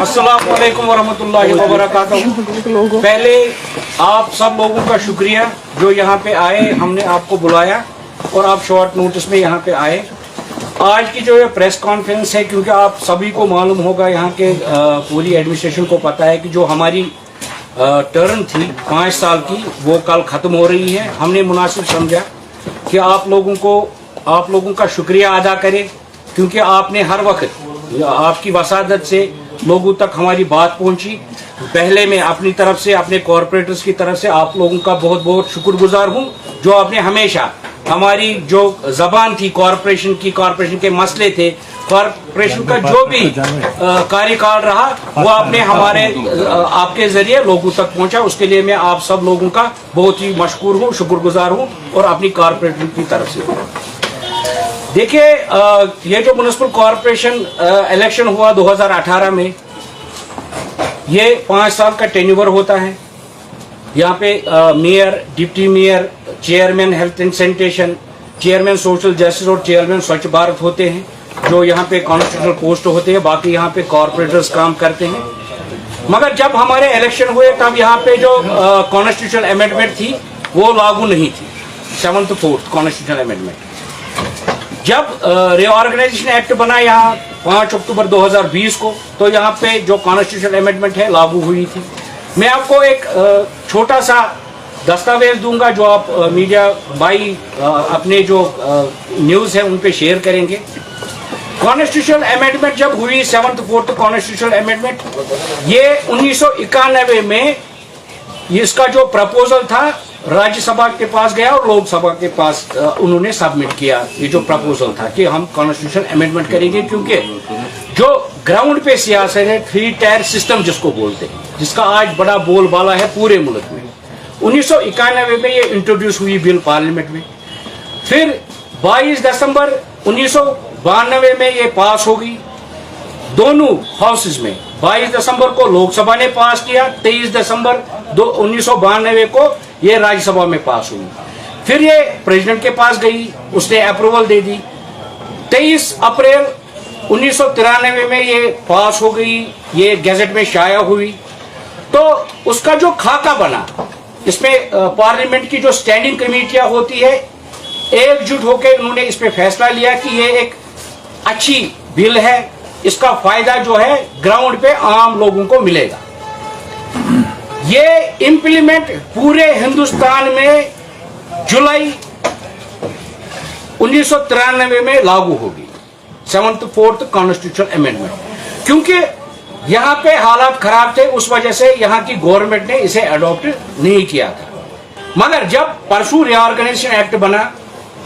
अस्सलामुअलैकुम वरहमतुल्लाहि वबरकातुहू। पहले आप सब लोगों का शुक्रिया जो यहाँ पे आए, हमने आपको बुलाया और आप शॉर्ट नोटिस में यहाँ पे आए। आज की जो ये प्रेस कॉन्फ्रेंस है, क्योंकि आप सभी को मालूम होगा, यहाँ के पूरी एडमिनिस्ट्रेशन को पता है कि जो हमारी टर्म थी 5 साल की वो कल ख़त्म हो रही है। हमने मुनासिब समझा कि आप लोगों का शुक्रिया अदा करें, क्योंकि आपने हर वक्त आपकी वसादत से लोगों तक हमारी बात पहुंची। पहले मैं अपनी तरफ से, अपने कॉरपोरेटर्स की तरफ से आप लोगों का बहुत बहुत शुक्रगुजार हूं, जो आपने हमेशा हमारी जो जबान थी कॉरपोरेशन की, कॉरपोरेशन के मसले थे, कॉरपोरेशन का जो भी कार्यकाल रहा वो आपने आपके जरिए लोगों तक पहुंचा। उसके लिए मैं आप सब लोगों का बहुत ही मशकूर हूँ, शुक्रगुजार हूँ, और अपनी कॉरपोरेशन की तरफ से। देखिए, ये जो म्युनिसिपल कॉरपोरेशन इलेक्शन हुआ 2018 में, ये 5 साल का टेन्यूवर होता है। यहाँ पे mayor, deputy mayor, chairman health and sanitation, chairman social justice और चेयरमैन स्वच्छ भारत होते हैं, जो यहाँ पे कॉन्स्टिट्यूशनल पोस्ट होते हैं। बाकी यहाँ पे कॉरपोरेटर्स काम करते हैं। मगर जब हमारे इलेक्शन हुए तब यहाँ पे जो कॉन्स्टिट्यूशनल अमेंडमेंट थी वो लागू नहीं थी, 7th 4th कॉन्स्टिट्यूशनल अमेंडमेंट। जब रीऑर्गेनाइजेशन एक्ट बना यहाँ 5 अक्टूबर 2020 को, तो यहाँ पे जो कॉन्स्टिट्यूशनल अमेंडमेंट है लागू हुई थी। मैं आपको एक छोटा सा दस्तावेज दूंगा जो आप मीडिया भाई अपने जो न्यूज़ है उन पे शेयर करेंगे। कॉन्स्टिट्यूशनल अमेंडमेंट जब हुई, 7th 4th कॉन्स्टिट्यूशनल अमेंडमेंट, ये 1991 में इसका जो प्रपोजल था राज्यसभा के पास गया और लोकसभा के पास उन्होंने सबमिट किया। ये जो प्रपोजल था कि हम कॉन्स्टिट्यूशन अमेंडमेंट करेंगे, क्योंकि जो ग्राउंड पे सियासत है, 3 टायर सिस्टम जिसको बोलते हैं, जिसका आज बड़ा बोलबाला है पूरे मुल्क में, 1991 में ये इंट्रोड्यूस हुई बिल पार्लियामेंट में। फिर 22 दिसंबर 1992 में ये पास हो गई दोनों हाउसेज में। 22 दिसंबर को लोकसभा ने पास किया, 23 दिसंबर 1992 को ये राज्यसभा में पास हुई। फिर ये प्रेसिडेंट के पास गई, उसने अप्रूवल दे दी। 23 अप्रैल 1993 में ये पास हो गई, ये गैजेट में शाया हुई। तो उसका जो खाका बना, इसमें पार्लियामेंट की जो स्टैंडिंग कमेटियां होती है, एकजुट होकर उन्होंने इस पे फैसला लिया कि ये एक अच्छी बिल है, इसका फायदा जो है ग्राउंड पे आम लोगों को मिलेगा। ये इंप्लीमेंट पूरे हिंदुस्तान में जुलाई 1993 में लागू होगी, 7th 4th कॉन्स्टिट्यूशनल अमेंडमेंट। क्योंकि यहाँ पे हालात खराब थे, उस वजह से यहाँ की गवर्नमेंट ने इसे अडॉप्ट नहीं किया था। मगर जब परसों रीऑर्गेनाइजेशन एक्ट बना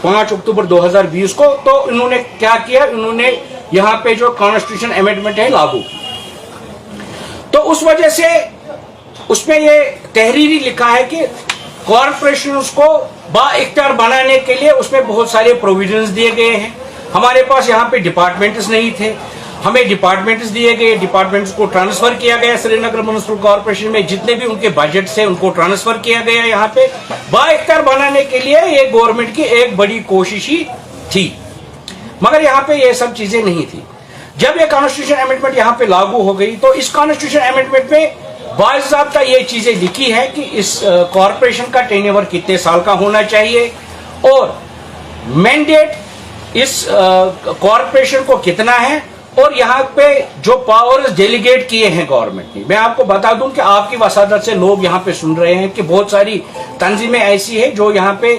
5 अक्टूबर 2020 को, तो इन्होंने क्या किया, इन्होंने यहाँ पे जो कॉन्स्टिट्यूशन अमेंडमेंट है लागू। तो उस वजह से उसमें ये तहरीरी लिखा है कि कॉरपोरेशंस को बाइख्तियार बनाने के लिए उसमें बहुत सारे प्रोविजंस दिए गए हैं। हमारे पास यहाँ पे डिपार्टमेंट्स नहीं थे, हमें डिपार्टमेंट्स दिए गए, डिपार्टमेंट्स को ट्रांसफर किया गया। श्रीनगर म्युनिसिपल कॉर्पोरेशन में जितने भी उनके बजट थे उनको ट्रांसफर किया गया। यहाँ पे बाइख्तियार बनाने के लिए ये गवर्नमेंट की एक बड़ी कोशिश ही थी, मगर यहाँ पे ये सब चीजें नहीं थी। जब ये कॉन्स्टिट्यूशन अमेंडमेंट यहाँ पे लागू हो गई, तो इस कॉन्स्टिट्यूशन अमेंडमेंट में बाज़ाब्ता ये चीजें लिखी है कि इस कॉर्पोरेशन का टेन्योर कितने साल का होना चाहिए और मैंडेट इस कॉर्पोरेशन को कितना है, और यहाँ पे जो पावर्स डेलीगेट किए हैं गवर्नमेंट ने। मैं आपको बता दूं कि आपकी वसादत से लोग यहाँ पे सुन रहे हैं कि बहुत सारी तंजीमें ऐसी है जो यहाँ पे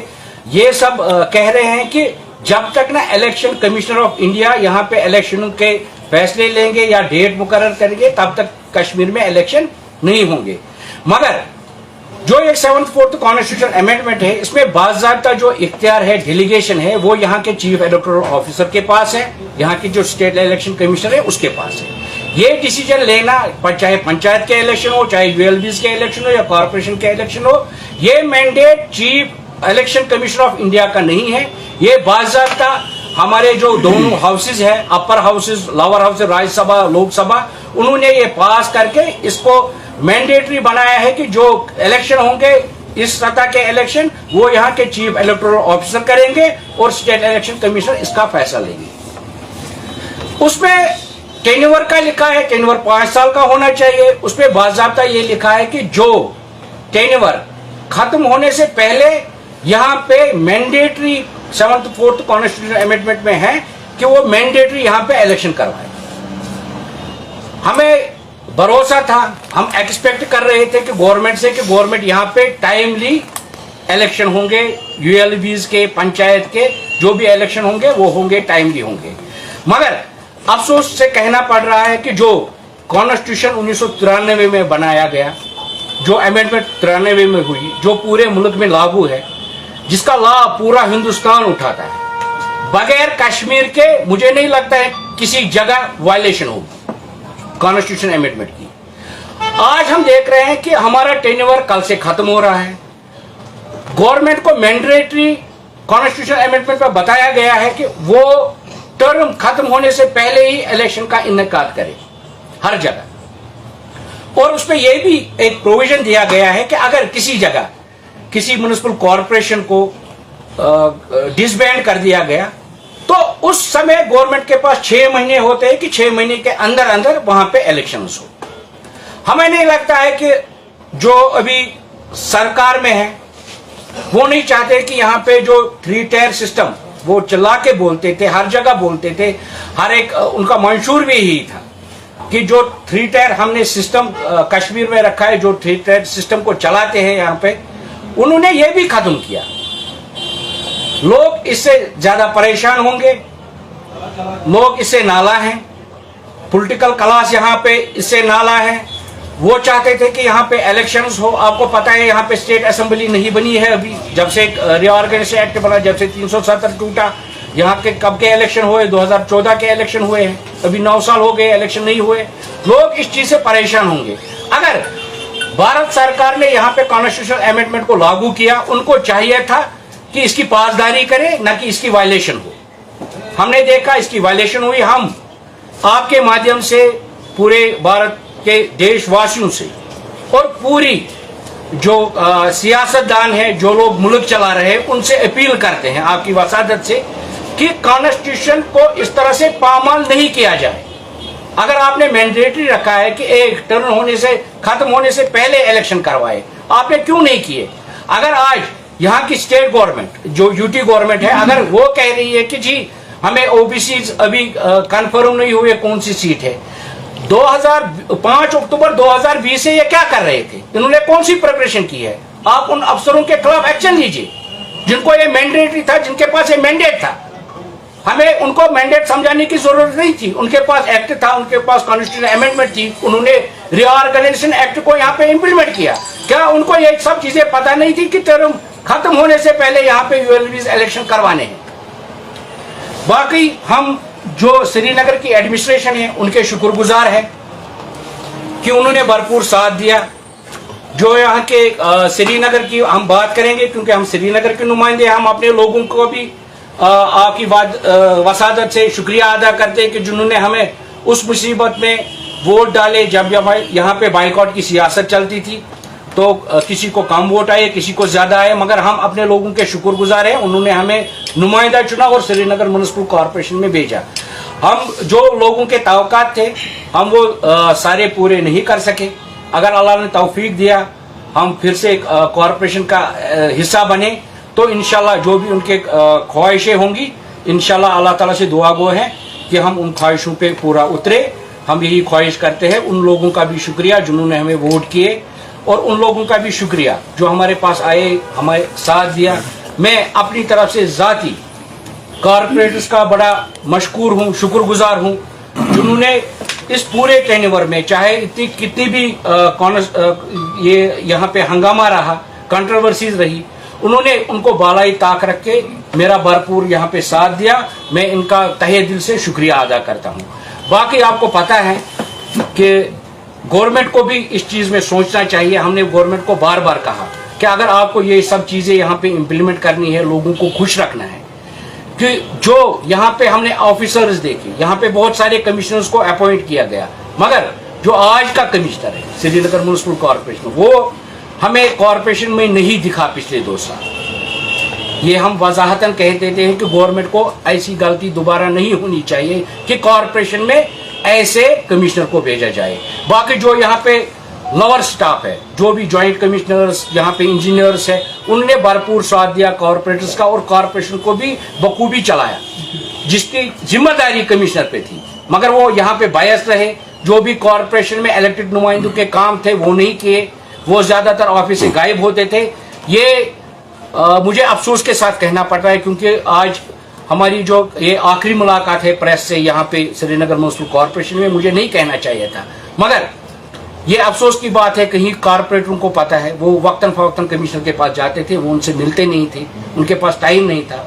ये सब कह रहे हैं कि जब तक ना इलेक्शन कमिश्नर ऑफ इंडिया यहाँ पे इलेक्शन के फैसले लेंगे या डेट मुकर्रर करेंगे, तब तक कश्मीर में इलेक्शन नहीं होंगे। मगर जो ये 7th 4th कॉन्स्टिट्यूशन अमेंडमेंट है, इसमें बाज़ाब्ता जो इख्तियार है, डेलीगेशन है, वो यहाँ के चीफ इलेक्टोरल ऑफिसर के पास है, यहाँ की जो स्टेट इलेक्शन कमिश्नर है उसके पास है। ये डिसीजन लेना, चाहे पंचायत के इलेक्शन हो, चाहे यूएलबीज के इलेक्शन हो या कॉर्पोरेशन के इलेक्शन हो, ये mandate chief election commissioner of India का नहीं है। ये बाज़ाब्ता हमारे जो दोनों हाउसेज है, upper houses, lower houses, Rajya Sabha, Lok Sabha, उन्होंने ये पास करके इसको मैंडेटरी बनाया है कि जो इलेक्शन होंगे, इस सतह के इलेक्शन, वो यहाँ के चीफ इलेक्टोरल ऑफिसर करेंगे और स्टेट इलेक्शन कमिश्नर इसका फैसला लेंगे। उसमें टेन्योर का लिखा है, टेन्योर 5 साल का होना चाहिए। उसमें बाज़ाब्ता ये लिखा है कि जो टेन्योर खत्म होने से पहले यहाँ पे mandatory 7th 4th constitution amendment में है कि वो मैंडेटरी यहाँ पे इलेक्शन करवाए। हमें भरोसा था, हम एक्सपेक्ट कर रहे थे कि गवर्नमेंट से कि गवर्नमेंट यहाँ पे टाइमली इलेक्शन होंगे, यूएलबीज के, पंचायत के जो भी इलेक्शन होंगे वो होंगे, टाइमली होंगे। मगर अफसोस से कहना पड़ रहा है कि जो कॉन्स्टिट्यूशन 1993 में बनाया गया, जो अमेंडमेंट 93 में हुई, जो पूरे मुल्क में लागू है, जिसका लाभ पूरा हिंदुस्तान उठाता है, बगैर कश्मीर के मुझे नहीं लगता है किसी जगह वायलेशन होगी कॉन्स्टिट्यूशन अमेंडमेंट की। आज हम देख रहे हैं कि हमारा टेन्योर कल से खत्म हो रहा है। गवर्नमेंट को मैंडेटरी कॉन्स्टिट्यूशन अमेंडमेंट पर बताया गया है कि वो टर्म खत्म होने से पहले ही इलेक्शन का इनेकाद करे हर जगह। और उसमें यह भी एक प्रोविजन दिया गया है कि अगर किसी जगह किसी म्युनिसिपल कॉरपोरेशन को डिसबैंड कर दिया गया तो उस समय गवर्नमेंट के पास 6 महीने होते हैं कि 6 महीने के अंदर अंदर वहां पे इलेक्शंस हो। हमें नहीं लगता है कि जो अभी सरकार में है वो नहीं चाहते कि यहाँ पे जो 3 टायर सिस्टम वो चला के बोलते थे, हर जगह बोलते थे, हर एक उनका मंशूर भी यही था कि जो 3 टायर हमने सिस्टम कश्मीर में रखा है, जो 3 टायर सिस्टम को चलाते हैं यहाँ पे, उन्होंने ये भी खत्म किया। लोग इससे ज्यादा परेशान होंगे, लोग इससे नाला हैं, पॉलिटिकल क्लास यहाँ पे इससे नाला है। वो चाहते थे कि यहाँ पे इलेक्शंस हो। आपको पता है यहाँ पे स्टेट असेंबली नहीं बनी है अभी, जब से रिऑर्गेनाइजेशन एक्ट बना, जब से 370 टूटा। यहाँ के कब के इलेक्शन हुए? 2014 के इलेक्शन हुए हैं, अभी 9 साल हो गए इलेक्शन नहीं हुए। लोग इस चीज से परेशान होंगे। अगर भारत सरकार ने यहाँ पे कॉन्स्टिट्यूशन अमेंडमेंट को लागू किया, उनको चाहिए था कि इसकी पासदारी करे, न कि इसकी वायलेशन हो। हमने देखा इसकी वायलेशन हुई। हम आपके माध्यम से पूरे भारत के देशवासियों से और पूरी जो सियासतदान है, जो लोग मुल्क चला रहे हैं, उनसे अपील करते हैं आपकी वसादत से कि कॉन्स्टिट्यूशन को इस तरह से पामाल नहीं किया जाए। अगर आपने मैंडेटरी रखा है कि एक टर्म होने से खत्म होने से पहले इलेक्शन करवाए, आपने क्यों नहीं किए? अगर आज यहाँ की स्टेट गवर्नमेंट जो यूटी गवर्नमेंट है, अगर वो कह रही है कि जी हमें ओबीसी अभी कंफर्म नहीं हुए कौन सी सीट है, 5 अक्टूबर 2020 से ये क्या कर रहे थे? इन्होंने कौन सी प्रिपरेशन की है? आप उन अफसरों के खिलाफ एक्शन लीजिए जिनको ये मैंडेटरी था, जिनके पास ये मैंडेट था। हमें उनको मैंडेट समझाने की जरूरत नहीं थी। उनके पास एक्ट था, उनके पास कॉन्स्टिट्यूशन अमेंडमेंट थी, उन्होंने रिऑर्गेनाइजेशन एक्ट को यहाँ पे इंप्लीमेंट किया। क्या उनको ये सब चीजें पता नहीं थी कि टर्म खत्म होने से पहले यहाँ पे यूएलबीज इलेक्शन करवाने हैं? बाकी हम जो श्रीनगर की एडमिनिस्ट्रेशन है उनके शुक्रगुजार है कि उन्होंने भरपूर साथ दिया। जो यहाँ के श्रीनगर की हम बात करेंगे, क्योंकि हम श्रीनगर के नुमाइंदे, हम अपने लोगों को भी आपकी वसादत से शुक्रिया अदा करते हैं कि जिन्होंने हमें उस मुसीबत में वोट डाले जब यहाँ पे बाइकआउट की सियासत चलती थी। तो किसी को कम वोट आए, किसी को ज्यादा आए, मगर हम अपने लोगों के शुक्रगुजार हैं। उन्होंने हमें नुमाइंदा चुना और श्रीनगर म्युनिसिपल कॉरपोरेशन में भेजा। हम जो लोगों के तवक्कात थे हम वो सारे पूरे नहीं कर सके। अगर अल्लाह ने तौफीक दिया हम फिर से कॉरपोरेशन का हिस्सा बने तो इंशाल्लाह जो भी उनके ख्वाहिशें होंगी, इंशाल्लाह अल्लाह ताला से दुआ गो है कि हम उन ख्वाहिशों पे पूरा उतरे। हम यही ख्वाहिश करते हैं। उन लोगों का भी शुक्रिया जिन्होंने हमें वोट किए, और उन लोगों का भी शुक्रिया जो हमारे पास आए, हमारे साथ दिया। मैं अपनी तरफ से जाती कॉरपोरेटर्स का बड़ा मशकूर हूँ, शुक्रगुजार हूँ, जिन्होंने इस पूरे टेन्योर में चाहे इतनी कितनी भी ये यहाँ पे हंगामा रहा, कंट्रोवर्सीज रही, उन्होंने उनको बालाई ताक रख के मेरा भरपूर यहाँ पे साथ दिया। मैं इनका तहे दिल से शुक्रिया अदा करता हूँ। बाकी आपको पता है कि गवर्नमेंट को भी इस चीज में सोचना चाहिए। हमने गवर्नमेंट को बार बार कहा कि अगर आपको ये सब चीजें यहाँ पे इम्प्लीमेंट करनी है, लोगों को खुश रखना है, कि जो यहाँ पे हमने ऑफिसर्स देखे, यहाँ पे बहुत सारे कमिश्नर्स को अपॉइंट किया गया, मगर जो आज का कमिश्नर है श्रीनगर म्युनिसिपल कॉरपोरेशन, वो हमें कॉरपोरेशन में नहीं दिखा पिछले 2 साल। ये हम वजाहतन कह देते हैं कि गवर्नमेंट को ऐसी गलती दोबारा नहीं होनी चाहिए कि कॉरपोरेशन में ऐसे कमिश्नर को भेजा जाए। बाकी जो यहाँ पे लोअर स्टाफ है, जो भी जॉइंट कमिश्नर्स, यहाँ पे इंजीनियर्स है, उनने भरपूर साथ दिया कॉरपोरेटर्स का और कॉरपोरेशन को भी बखूबी चलाया जिसकी जिम्मेदारी कमिश्नर पे थी। मगर वो यहाँ पे बायस रहे, जो भी कॉरपोरेशन में इलेक्टेड नुमाइंदों के काम थे वो नहीं किए, वो ज्यादातर ऑफिस से गायब होते थे। ये मुझे अफसोस के साथ कहना पड़ रहा है क्योंकि आज हमारी जो ये आखिरी मुलाकात है प्रेस से यहाँ पे श्रीनगर म्युनिसिपल कॉरपोरेशन में, मुझे नहीं कहना चाहिए था, मगर ये अफसोस की बात है कहीं कॉरपोरेटरों को पता है, वो वक्तन फवक्तन कमिश्नर के पास जाते थे, वो उनसे मिलते नहीं थे, उनके पास टाइम नहीं था।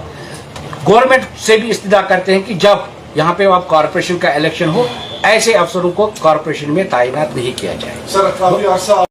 गवर्नमेंट से भी इस्तदा करते हैं कि जब यहाँ पे आप कॉरपोरेशन का इलेक्शन हो, ऐसे अफसरों को कॉरपोरेशन में तैनात नहीं किया जाए। सर, काफी